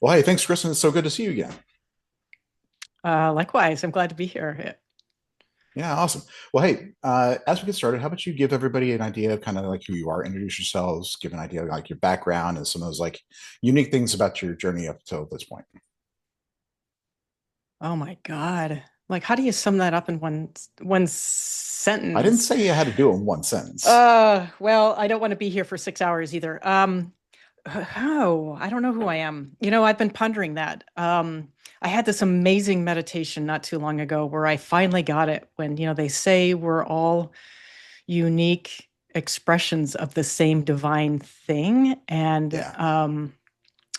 Well, hey, thanks, Kristen. It's so good to see you again. Likewise, I'm glad to be here. Yeah, awesome. Well, hey, as we get started, how about you give everybody an idea of kind of like who you are, introduce yourselves, give an idea of like your background and some of those like unique things about your journey up till this point. Oh my God. Like, how do you sum that up in one I didn't sentence? say you had to do it in one sentence. Well, I don't want to be here for 6 hours either. Oh, I don't know who I am. I've been pondering that. I had this amazing meditation not too long ago where I finally got it when, they say we're all unique expressions of the same divine thing. Yeah.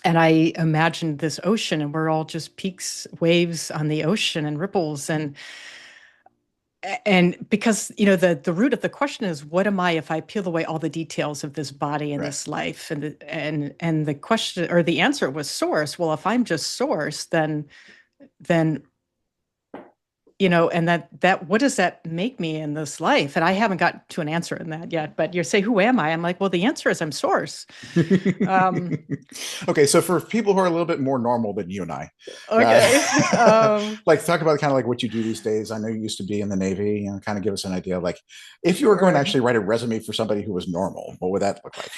And I imagined this ocean, and we're all just peaks, waves on the ocean and ripples. And because, the root of the question is, what am I if I peel away all the details of this body and Right. this life? And the question or the answer was source. Well, if I'm just source, then and that what does that make me in this life? And I haven't got to an answer in that yet. But you say, who am I? I'm like, well, the answer is I'm source. Um, Okay, so for people who are a little bit more normal than you and I, okay. like talk about kind of like what you do these days. I know you used to be in the Navy, and kind of give us an idea of like if you were going to Sure. actually write a resume for somebody who was normal, what would that look like?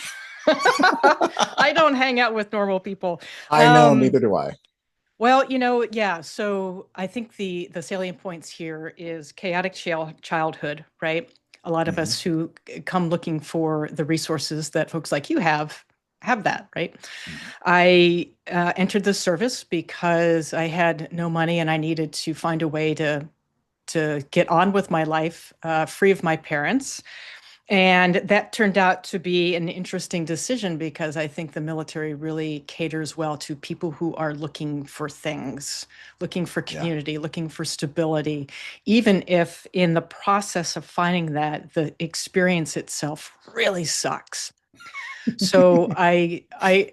I don't hang out with normal people. I know, Um, neither do I. well, yeah. So I think the salient points here is chaotic childhood, right? A lot of Hmm. us who come looking for the resources that folks like you have that, right? I entered the service because I had no money and I needed to find a way to get on with my life, free of my parents. And that turned out to be an interesting decision because I think the military really caters well to people who are looking for things, looking for Yeah. community, looking for stability, even if in the process of finding that, the experience itself really sucks. So and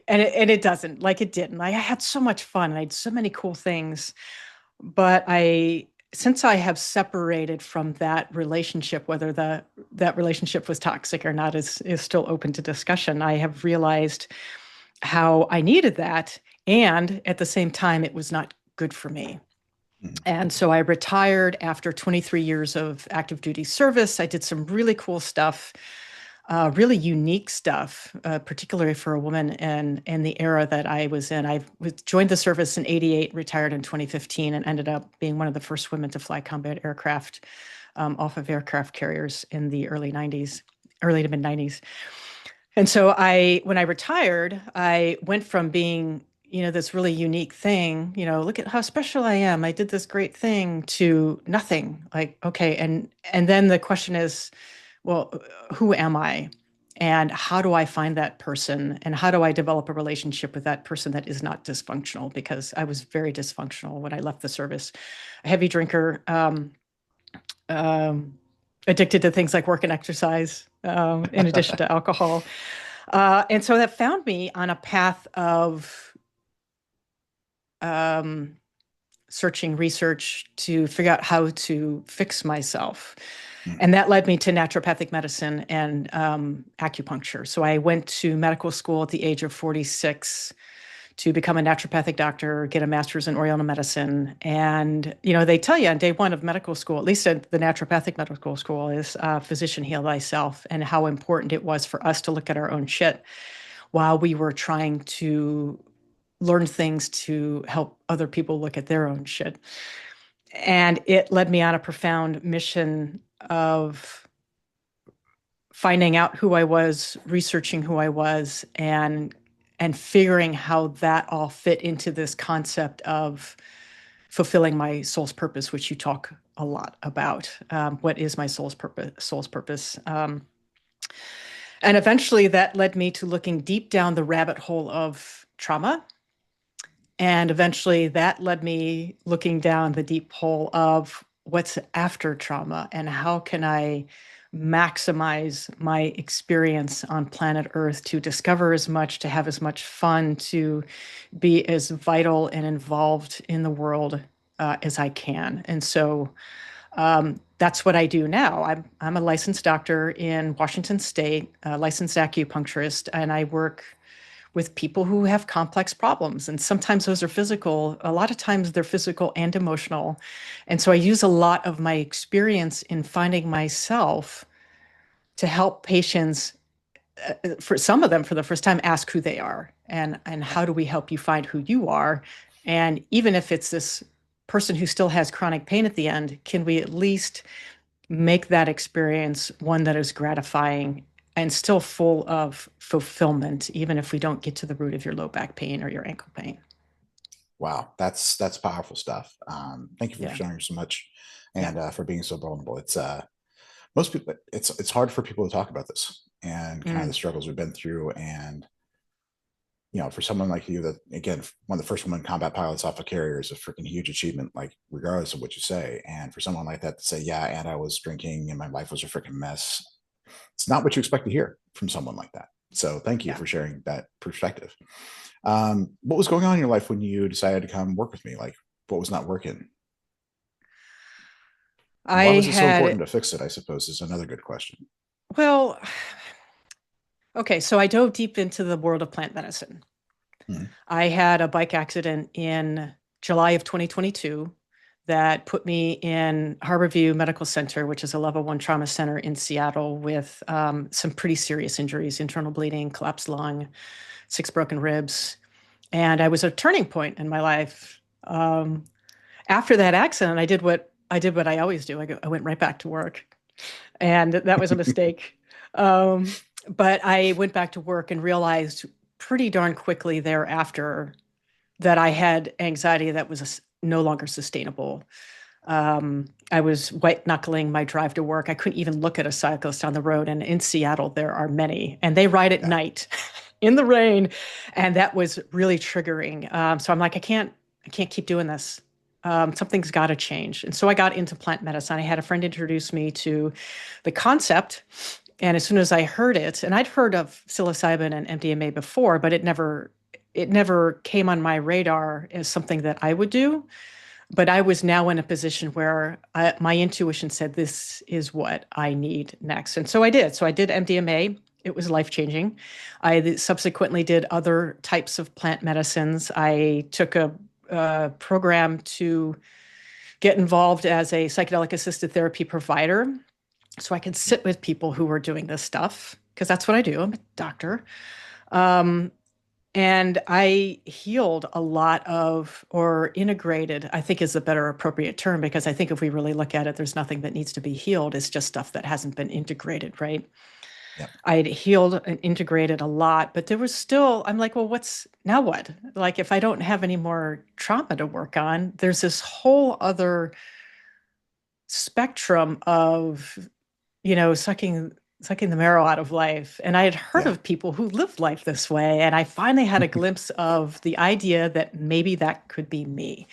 it doesn't, like it didn't. I had so much fun. I had so many cool things, but since I have separated from that relationship, whether that relationship was toxic or not is still open to discussion. I have realized how I needed that, and at the same time, it was not good for me. Mhm. And so I retired after 23 years of active duty service. I did some really cool stuff, really unique stuff, particularly for a woman in the era that I was in. Joined the service in '88, retired in 2015, and ended up being one of the first women to fly combat aircraft off of aircraft carriers in the early '90s, early to mid '90s. And so when I retired, I went from being, this really unique thing, look at how special I am. I did this great thing to nothing. Like, okay, and then the question is, well, who am I? And how do I find that person? And how do I develop a relationship with that person that is not dysfunctional? Because I was very dysfunctional when I left the service. A heavy drinker, um, addicted to things like work and exercise, in addition to alcohol. And so that found me on a path of um, searching research to figure out how to fix myself. And Mhm. that led me to naturopathic medicine and acupuncture. So I went to medical school at the age of 46 to become a naturopathic doctor, get a master's in Oriental medicine. And, they tell you on day one of medical school, at least at the naturopathic medical school, is physician heal thyself, and how important it was for us to look at our own shit while we were trying to learn things to help other people look at their own shit. And it led me on a profound mission of finding out who I was, researching who I was, and figuring how that all fit into this concept of fulfilling my soul's purpose, which you talk a lot about. What is my soul's purpose? And eventually, that led me to looking deep down the rabbit hole of trauma. And eventually, that led me looking down the deep hole of what's after trauma and how can I maximize my experience on planet Earth to discover as much, to have as much fun, to be as vital and involved in the world as I can. And so that's what I do now. I'm a licensed doctor in Washington State, a licensed acupuncturist, and I work with people who have complex problems. And sometimes those are physical, a lot of times they're physical and emotional. And so I use a lot of my experience in finding myself to help patients, for some of them for the first time, ask who they are and Yeah. how do we help you find who you are. And even if it's this person who still has chronic pain at the end, can we at least make that experience one that is gratifying and still full of fulfillment, even if we don't get to the root of your low back pain or your ankle pain? Wow, that's powerful stuff. Thank you for Yeah. sharing so much Yeah. and for being so vulnerable. It's most people, it's hard for people to talk about this and kind of the Mm. struggles we've been through. And for someone like you, that again, one of the first women combat pilots off a carrier is a freaking huge achievement, like regardless of what you say. And for someone like that to say, yeah, and I was drinking and my life was a freaking mess, it's not what you expect to hear from someone like that. So thank you Yeah. for sharing that perspective. What was going on in your life when you decided to come work with me? Like, what was not working? And why I was it so important had, to fix it? I suppose is another good question. well, okay, so I dove deep into the world of plant medicine. Hmm. I had a bike accident in July of 2022 that put me in Harborview Medical Center, which is a level one trauma center in Seattle, with some pretty serious injuries, internal bleeding, collapsed lung, 6 broken ribs. And I was a turning point in my life. After that accident, I did what I always do. I went right back to work, and that was a mistake. But I went back to work and realized pretty darn quickly thereafter that I had anxiety that was no longer sustainable. I was white knuckling my drive to work. I couldn't even look at a cyclist on the road. And in Seattle, there are many, and they ride at Yeah. night in the rain. And that was really triggering. So I'm like, I can't keep doing this. Something's got to change. And so I got into plant medicine. I had a friend introduce me to the concept. And as soon as I heard it, and I'd heard of psilocybin and MDMA before, but it never came on my radar as something that I would do. But I was now in a position where my intuition said, this is what I need next. And so I did. So I did MDMA. It was life changing. I subsequently did other types of plant medicines. I took a program to get involved as a psychedelic assisted therapy provider so I could sit with people who were doing this stuff, because that's what I do. I'm a doctor. Um, and I healed a lot of, or integrated, I think is a better appropriate term, because I think if we really look at it, there's nothing that needs to be healed. It's just stuff that hasn't been integrated, right? Yeah. I had healed and integrated a lot, but there was still, I'm like, well, now what? Like, if I don't have any more trauma to work on, there's this whole other spectrum of, sucking the marrow out of life. And I had heard Yeah. of people who lived life this way. And I finally had a glimpse of the idea that maybe that could be me.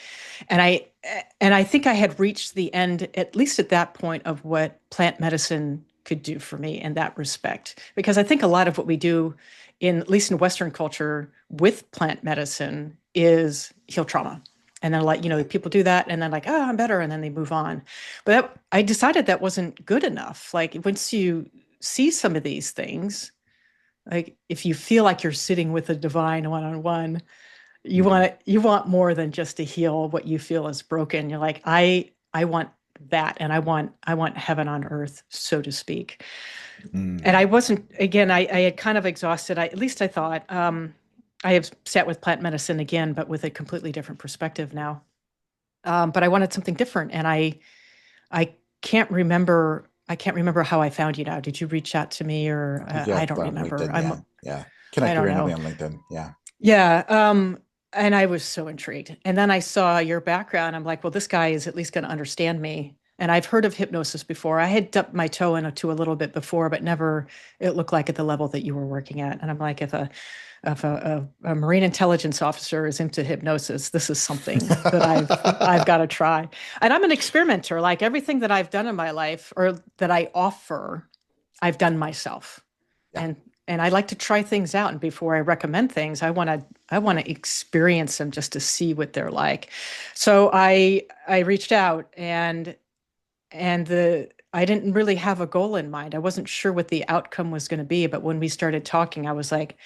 And I think I had reached the end, at least at that point, of what plant medicine could do for me in that respect. Because I think a lot of what we do at least in Western culture with plant medicine is heal trauma. And then, like, Yeah. people do that and then, like, oh, I'm better. And then they move on. But I decided that wasn't good enough. Like, once you see some of these things, like if you feel like you're sitting with the divine one on one, Hmm. you want more than just to heal what you feel is broken. You're like, I want that, and I want heaven on earth, so to speak. And I Mm. wasn't, again, I had kind of exhausted, at least I thought. I have sat with plant medicine again, but with a completely different perspective now. But I wanted something different, and I can't remember how I found you now. Did you reach out to me, or I think I yeah, don't on remember? LinkedIn. Yeah. Yeah. I Connected don't randomly know. on LinkedIn. Yeah. Yeah. And I was so intrigued. And then I saw your background. I'm like, well, this guy is at least going to understand me. And I've heard of hypnosis before. I had dipped my toe into a little bit before, but never it looked like at the level that you were working at. And I'm like, if a marine intelligence officer is into hypnosis, this is something that I've got to try. And I'm an experimenter. Like, everything that I've done in my life, or that I offer, I've done myself. Yeah. And I like to try things out. And before I recommend things, I want to experience them just to see what they're like. So I reached out, and I didn't really have a goal in mind. I wasn't sure what the outcome was going to be, but when we started talking, I was like,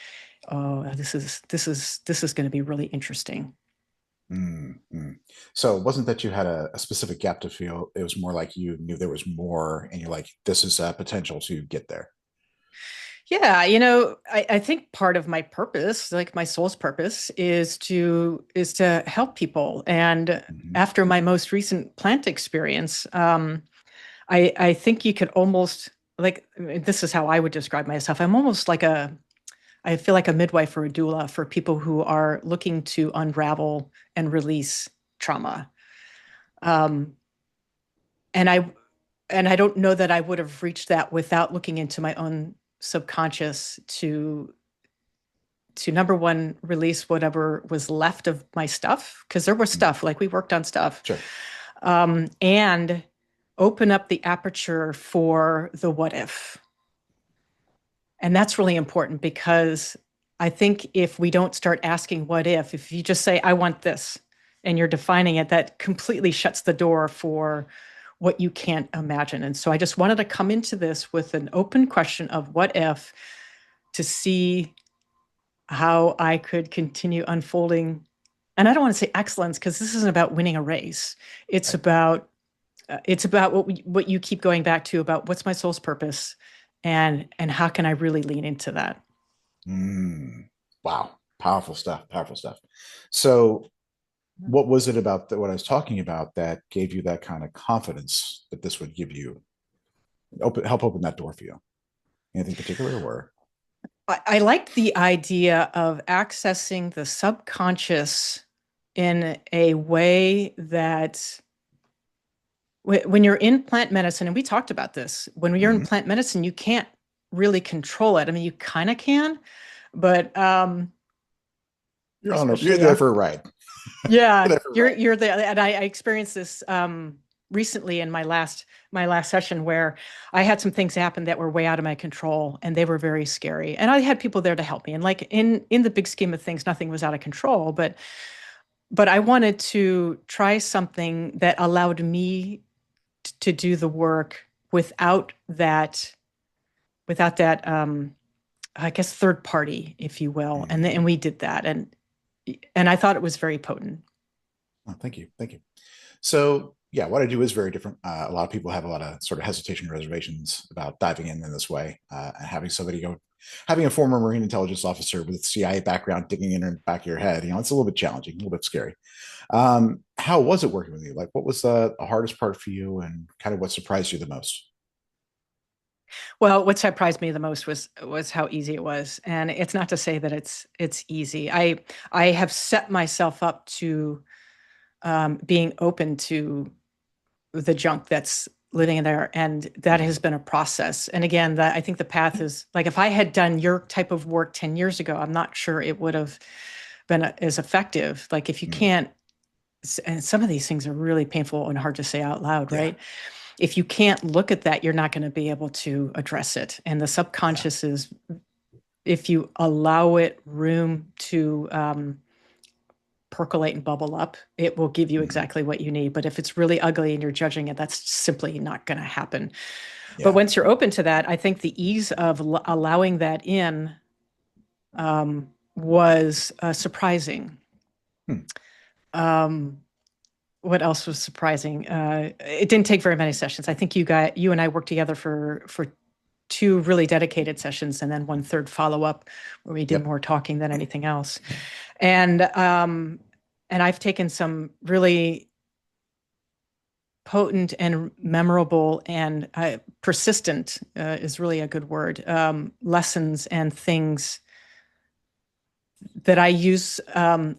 oh, this is going to be really interesting. Mm, mm. So it wasn't that you had a specific gap to fill. It was more like you knew there was more, and you're like, this is a potential to get there. Yeah, I think part of my purpose, like my soul's purpose, is to help people. And Hmm. after my most recent plant experience, I think you could almost like I mean, this is how I would describe myself. I'm almost like I feel like a midwife or a doula for people who are looking to unravel and release trauma. Um, and I don't know that I would have reached that without looking into my own subconscious to number one, release whatever was left of my stuff, because there was Hmm. stuff, like we worked on stuff, Sure. and open up the aperture for the what if. And that's really important because I think if we don't start asking what if you just say, I want this, and you're defining it, that completely shuts the door for what you can't imagine. And so I just wanted to come into this with an open question of what if to see how I could continue unfolding. And I don't want to say excellence because this isn't about winning a race. It's Right. about what you keep going back to about what's my soul's purpose, and how can I really lean into that. Mm. Wow. Powerful stuff. Powerful stuff. So, what was it about what I was talking about that gave you that kind of confidence that this would give you help open that door for you? Anything particular, or I like the idea of accessing the subconscious in a way that when you're in plant medicine, and we talked about this, when you're in Mhm. plant medicine, you can't really control it. I mean, you kind of can, but you're especially there for a ride. You're yeah, there for a ride. you're there, and I experienced this recently in my last session where I had some things happen that were way out of my control, and they were very scary. And I had people there to help me. And like in the big scheme of things, nothing was out of control, but I wanted to try something that allowed me to do the work without that I guess third party, if you will. And Mhm. we did that, and I thought it was very potent. Oh, thank you. Thank you. So, yeah, what I do is very different. A lot of people have a lot of sort of hesitation and reservations about diving in this way, and having somebody go, having a former Marine intelligence officer with CIA background digging in the back of your head. It's a little bit challenging, a little bit scary. How was it working with you? Like, what was the hardest part for you, and kind of what surprised you the most? Well, what surprised me the most was how easy it was. And it's not to say that it's easy. I have set myself up to being open to the junk that's living in there, and that has Mhm. been a process. And again, that I think the path is like if I had done your type of work 10 years ago, I'm not sure it would have been as effective. Like if you Mm. can't, and some of these things are really painful and hard to say out loud, Yeah, right? If you can't look at that, you're not going to be able to address it. And the yeah. subconscious is, if you allow it room to percolate and bubble up, it will give you Mhm. exactly what you need. But if it's really ugly and you're judging it, that's simply not going to happen. But Yeah. once you're open to that, I think the ease of allowing that in was surprising. Hmm. Um, what else was surprising? It didn't take very many sessions. I think you and I worked together for two really dedicated sessions, and then one third follow up where we did Yep. more talking than anything else. And I've taken some really potent and memorable and persistent is really a good word, lessons and things that I use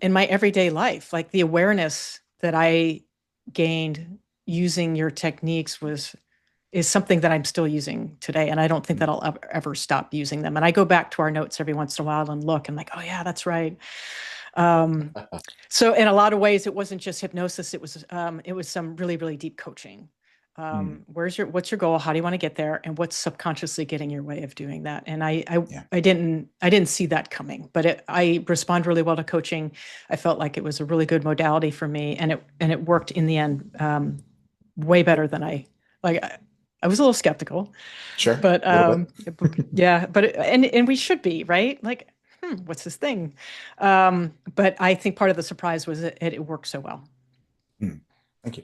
in my everyday life. Like the awareness that I gained using your techniques is something that I'm still using today. And I don't think that I'll ever stop using them. And I go back to our notes every once in a while and look and like, oh yeah, that's right. Um, so in a lot of ways, it wasn't just hypnosis. It was some really, really deep coaching. Mm. What's your goal? How do you want to get there? And what's subconsciously getting your way of doing that? And Yeah. I didn't see that coming, but I respond really well to coaching. I felt like it was a really good modality for me, and it worked in the end, way better than like. I was a little skeptical, Sure. but A little bit. yeah, but and we should be, right? Like, what's this thing? But I think part of the surprise was that it worked so well. Hmm. Thank you.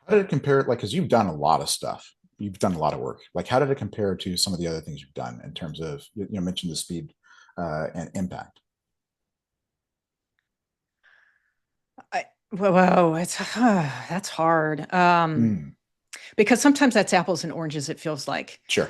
How did it compare? Like, because you've done a lot of stuff, you've done a lot of work. Like, how did it compare to some of the other things you've done in terms of mentioned the speed and impact? Whoa, it's that's hard. Mm, Because sometimes that's apples and oranges, it feels like. sure.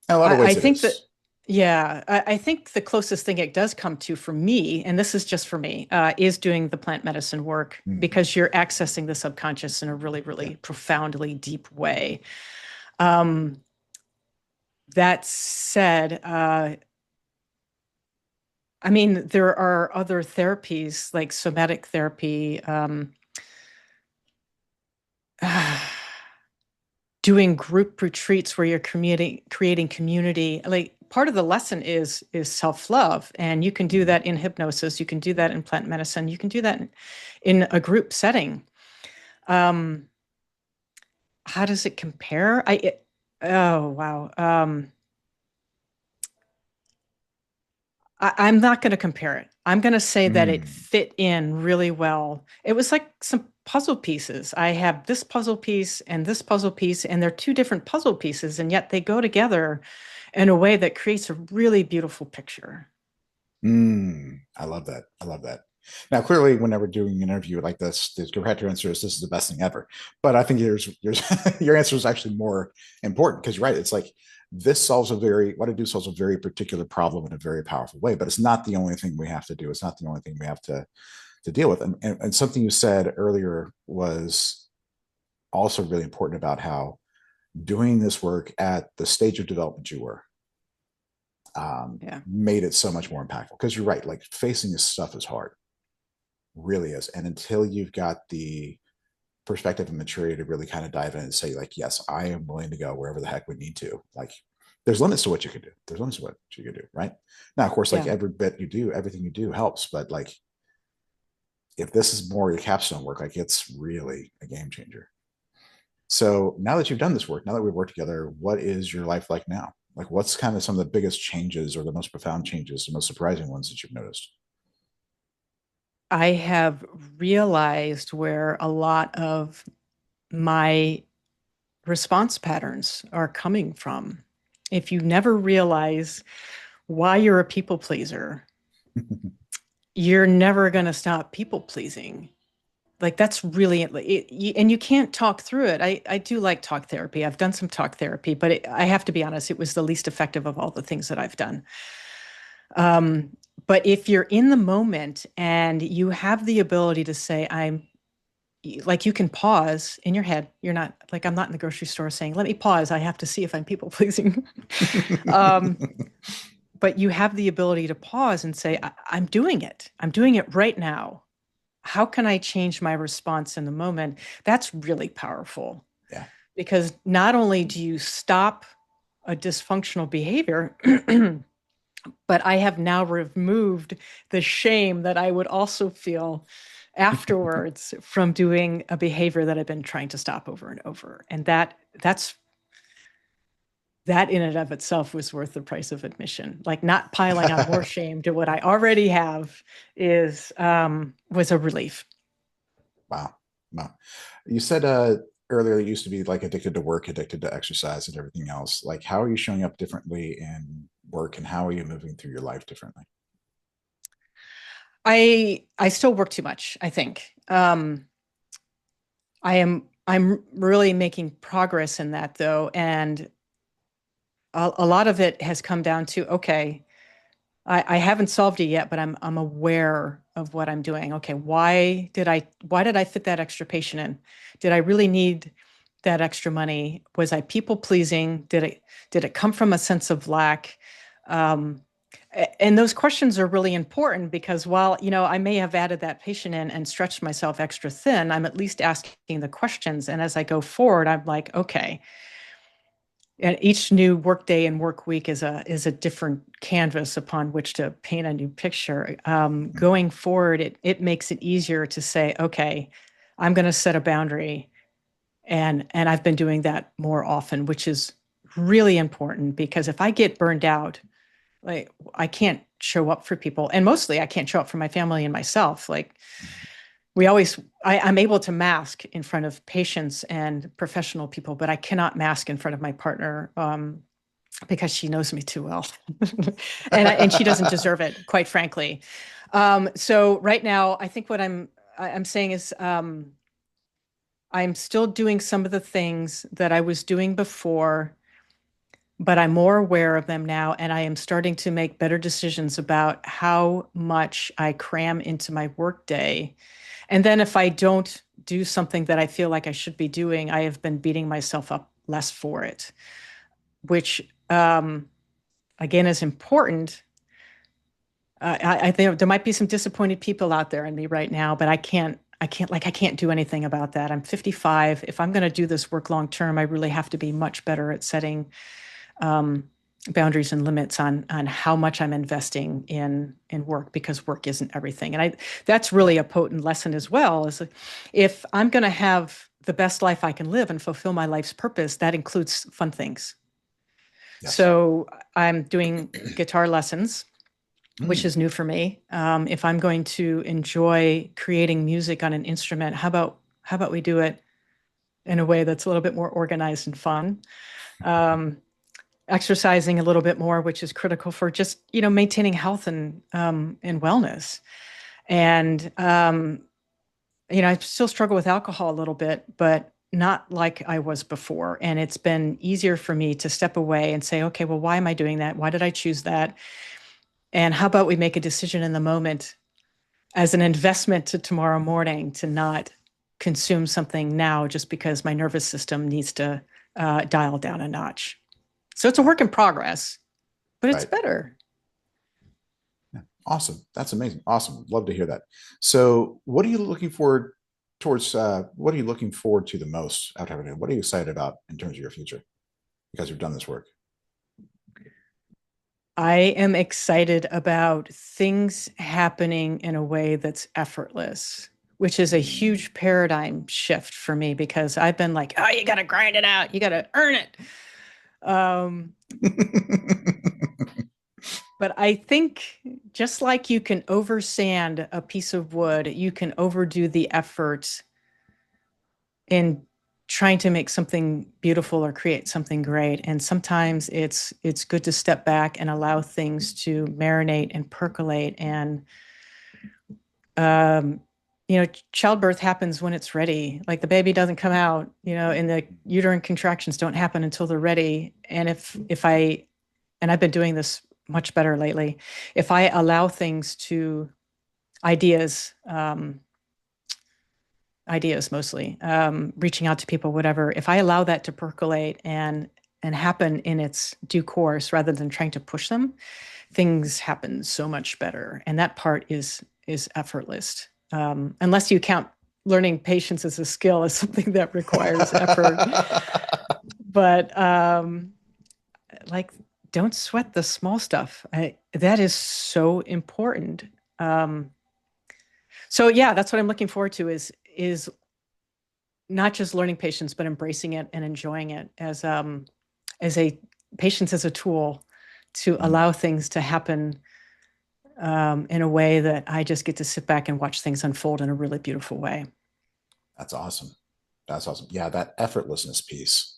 In a lot of I ways, it think that, is. yeah, I think the closest thing it does come to for me, and this is just for me, is doing the plant medicine work Mhm. because you're accessing the subconscious in a really, Yeah. really profoundly deep way. Um, that said, I mean, there are other therapies like somatic therapy, doing group retreats where you're creating community. Like part of the lesson is self-love, and you can do Mhm. that in hypnosis, you can do that in plant medicine, you can do that in a group setting. um how does it compare? Oh wow. I'm not going to compare it. I'm going to say that it Mm. fit in really well. It was like some puzzle pieces. I have this puzzle piece and this puzzle piece, and they're two different puzzle pieces, and yet they go together in a way that creates a really beautiful picture. I love that. I love that. Now, clearly, whenever doing an interview like this, the correct answer is this is the best thing ever. But I think yours your answer is actually more important because you're right. It's like this solves a very what I do solves a very particular problem in a very powerful way. But it's not the only thing we have to do. It's not the only thing we have to deal with. And something you said earlier was also really important about how doing this work at the stage of development you were Yeah. made it so much more impactful. Because you're right, like facing this stuff is hard, really is. And until you've got the perspective and maturity to really kind of dive in and say, like, yes, I am willing to go wherever the heck we need to. Like, there's limits to what you can do. There's limits to what you can do, right? Now, of course, like Yeah. every bit you do, everything you do helps. But like, if this is more your capstone work, like it's really a game changer. So now that you've done this work, now that we've worked together, what is your life like now? Like, what's kind of some of the biggest changes or the most profound changes, the most surprising ones that you've noticed? I have realized where a lot of my response patterns are coming from. If you never realize why you're a people pleaser, you're never going to stop people pleasing. Like that's really and you can't talk through it. I do like talk therapy. I've done some talk therapy, but I have to be honest, it was the least effective of all the things that I've done. Um, but if you're in the moment and you have the ability to say, I'm like, you can pause in your head. You're not like, I'm not in the grocery store saying, let me pause. I have to see if I'm people pleasing. um, but you have the ability to pause and say, I'm doing it. I'm doing it right now. How can I change my response in the moment? That's really powerful Yeah. because not only do you stop a dysfunctional behavior, but I have now removed the shame that I would also feel afterwards from doing a behavior that I've been trying to stop over and over. And that in and of itself was worth the price of admission. Like not piling on more shame to what I already have is was a relief. Wow. Wow. You said earlier you used to be like addicted to work, addicted to exercise and everything else. Like, how are you showing up differently in work and how are you moving through your life differently? I still work too much, I think. I'm really making progress in that though, and a lot of it has come down to okay, I haven't solved it yet, but I'm aware of what I'm doing. Okay, why did I fit that extra patient in? Did I really need that extra money? Was I people pleasing? Did it come from a sense of lack? Um, and those questions are really important because while I may have added that patient in and stretched myself extra thin, I'm at least asking the questions. And as I go forward, I'm like, okay, and each new workday and work week is a different canvas upon which to paint a new picture. Mhm. Going forward, it makes it easier to say, okay, I'm going to set a boundary, and I've been doing that more often, which is really important because if I get burned out, like I can't show up for people. And mostly I can't show up for my family and myself. Like I'm able to mask in front of patients and professional people, but I cannot mask in front of my partner, because she knows me too well. And she doesn't deserve it, quite frankly. So right now, I think what I'm saying is, I'm still doing some of the things that I was doing before, but I'm more aware of them now, and I am starting to make better decisions about how much I cram into my workday. And then if I don't do something that I feel like I should be doing, I have been beating myself up less for it, which, again, is important. I think there might be some disappointed people out there in me right now, but I can't do anything about that. I'm 55. If I'm going to do this work long term, I really have to be much better at setting um, boundaries and limits on how much I'm investing in work, because work isn't everything. And that's really a potent lesson as well. Is if I'm going to have the best life I can live and fulfill my life's purpose, that includes fun things. Yes. So I'm doing guitar lessons, which Mm. is new for me. If I'm going to enjoy creating music on an instrument, how about we do it in a way that's a little bit more organized and fun? Um, Exercising a little bit more, which is critical for just maintaining health and wellness. And I still struggle with alcohol a little bit, but not like I was before. And it's been easier for me to step away and say, okay, well, why am I doing that? Why did I choose that? And how about we make a decision in the moment as an investment to tomorrow morning to not consume something now just because my nervous system needs to dial down a notch. So it's a work in progress, but it's Right. better. Yeah. Awesome. That's amazing. Awesome. Love to hear that. So, what are you looking forward towards? What are you looking forward to the most out of it? What are you excited about in terms of your future? Because you've done this work. I am excited about things happening in a way that's effortless, which is a Mm. huge paradigm shift for me, because I've been like, oh, you got to grind it out, you got to earn it. Um, but I think just like you can oversand a piece of wood, you can overdo the effort in trying to make something beautiful or create something great. And sometimes it's good to step back and allow things to marinate and percolate. And um, childbirth happens when it's ready. Like the baby doesn't come out, and the uterine contractions don't happen until they're ready. And and I've been doing this much better lately, if I allow things to ideas, ideas mostly, reaching out to people, whatever, if I allow that to percolate and happen in its due course rather than trying to push them, things happen so much better. And that part is effortless. Unless you count learning patience as a skill as something that requires effort. But like, don't sweat the small stuff. That is so important. Um, so yeah, that's what I'm looking forward to is not just learning patience, but embracing it and enjoying it as a patience as a tool to Mm. allow things to happen in a way that I just get to sit back and watch things unfold in a really beautiful way. That's awesome. That's awesome. Yeah, that effortlessness piece.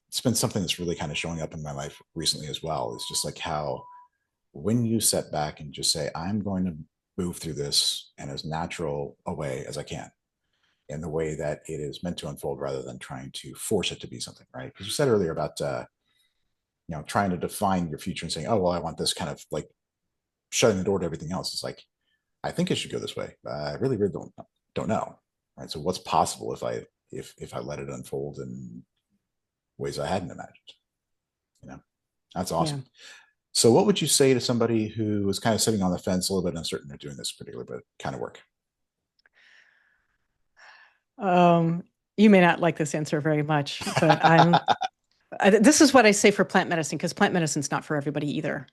It's been something that's really kind of showing up in my life recently as well. It's just like how when you set back and just say, I'm going to move through this in as natural a way as I can, in the way that it is meant to unfold rather than trying to force it to be something, right? Because you said earlier about trying to define your future and saying, oh well, I want this, kind of like shutting the door to everything else. It's like, I think it should go this way. I really don't know. Right. So what's possible if I let it unfold in ways I hadn't imagined? You know, that's Yeah. awesome. So what would you say to somebody who is kind of sitting on the fence, a little bit uncertain of doing this particular but kind of work? You may not like this answer very much, but this is what I say for plant medicine, because plant medicine's not for everybody either.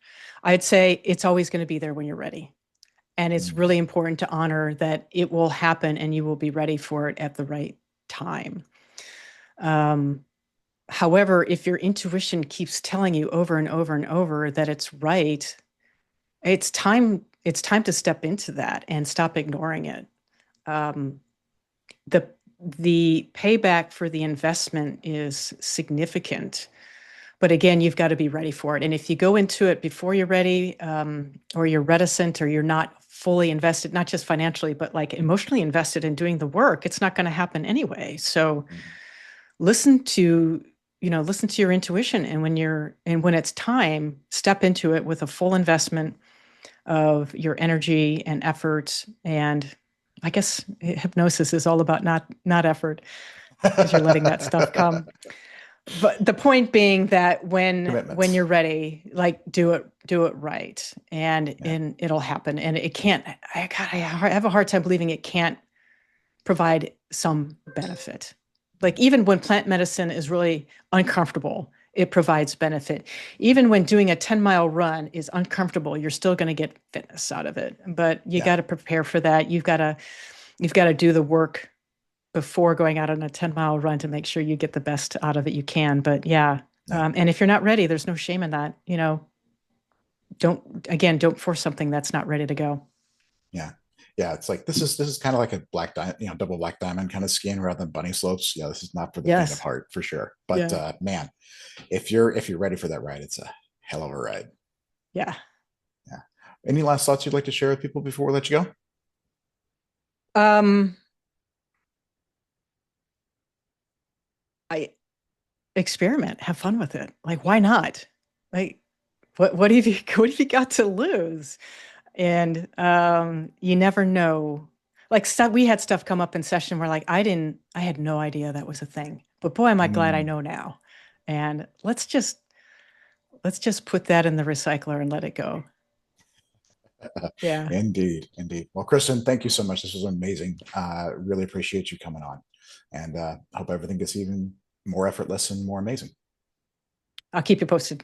I'd say it's always going to be there when you're ready. And it's Mm. really important to honor that it will happen and you will be ready for it at the right time. Um, However, if your intuition keeps telling you over and over and over that it's right, It's time to step into that and stop ignoring it. Um, the the payback for the investment is significant, but again, you've got to be ready for it. And if you go into it before you're ready, or you're reticent, or you're not fully invested, not just financially, but like emotionally invested in doing the work, it's not going to happen anyway. So Mhm. listen to, listen to your intuition. And when it's time, step into it with a full investment of your energy and effort. And I guess hypnosis is all about not effort, because you're letting that stuff come. But the point being that when Commitments. you're ready, like do it right, and Yeah. and it'll happen. And it can't. I have a hard time believing it can't provide some benefit. Like even when plant medicine is really uncomfortable, it provides benefit. Even when doing a 10-mile run is uncomfortable, you're still going to get fitness out of it. But you Yeah. got to prepare for that. You've got to do the work before going out on a 10-mile run to make sure you get the best out of it you can. But yeah, Yeah. and if you're not ready, there's no shame in that. Don't force something that's not ready to go. Yeah. Yeah. It's like this is kind of like a black diamond, double black diamond kind of skiing rather than bunny slopes. Yeah, this is not for the faint of Yes. heart for sure. But Yeah. man, if you're ready for that ride, it's a hell of a ride. Yeah. Yeah. Any last thoughts you'd like to share with people before we let you go? Um, I experiment, have fun with it. Like, why not? Like, what have you what have you got to lose? And you never know. Like, we had stuff come up in session where like I had no idea that was a thing. But boy, am I glad I Mm. know now. And let's just put that in the recycler and let it go. Yeah. Indeed, indeed. Well, Kristen, thank you so much. This was amazing. Really appreciate you coming on, and hope everything gets even more effortless and more amazing. I'll keep you posted.